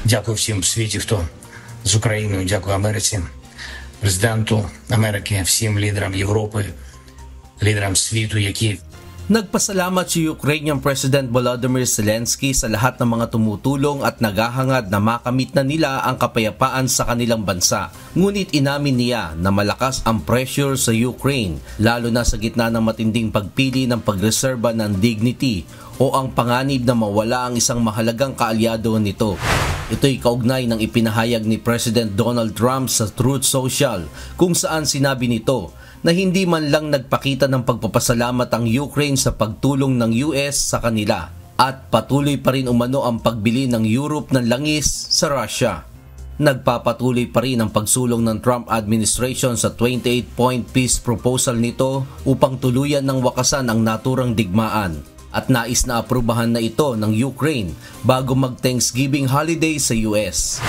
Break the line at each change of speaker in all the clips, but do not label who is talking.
Дякую всім в світі, хто з Україною, дякую Америці, президенту Америки, всім лідерам Європи, лідерам світу, які
Nagpasalamat si Ukrainian President Volodymyr Zelensky sa lahat ng mga tumutulong at naghahangad na makamit na nila ang kapayapaan sa kanilang bansa. Ngunit inamin niya na malakas ang pressure sa Ukraine, lalo na sa gitna ng matinding pagpili ng pagreserba ng dignity o ang panganib na mawala ang isang mahalagang kaalyado nito. Ito'y kaugnay ng ipinahayag ni President Donald Trump sa Truth Social, kung saan sinabi nito na hindi man lang nagpakita ng pagpapasalamat ang Ukraine sa pagtulong ng US sa kanila at patuloy pa rin umano ang pagbili ng Europe ng langis sa Russia. Nagpapatuloy pa rin ang pagsulong ng Trump administration sa 28-point peace proposal nito upang tuluyan ng wakasan ang naturang digmaan, at nais na aprubahan na ito ng Ukraine bago mag-Thanksgiving holiday sa US.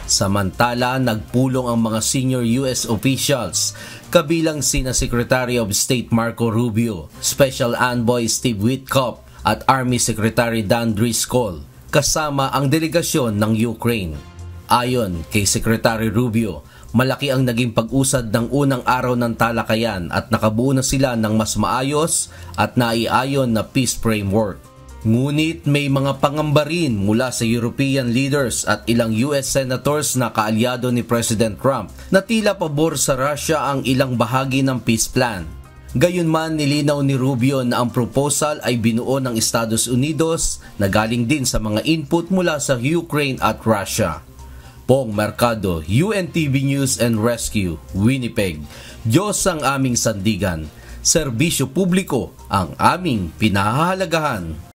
Samantala, nagpulong ang mga senior US officials, kabilang sina Secretary of State Marco Rubio, Special Envoy Steve Witkoff at Army Secretary Dan Driscoll, kasama ang delegasyon ng Ukraine. Ayon kay Secretary Rubio, malaki ang naging pag-usad ng unang araw ng talakayan at nakabuo na sila ng mas maayos at naiayon na peace framework. Ngunit may mga pangamba rin mula sa European leaders at ilang US senators na kaalyado ni President Trump na tila pabor sa Russia ang ilang bahagi ng peace plan. Gayunman, nilinaw ni Rubio na ang proposal ay binuo ng Estados Unidos na galing din sa mga input mula sa Ukraine at Russia. Pong Mercado, UNTV News and Rescue, Winnipeg. Diyos ang aming sandigan. Serbisyo publiko ang aming pinahahalagahan.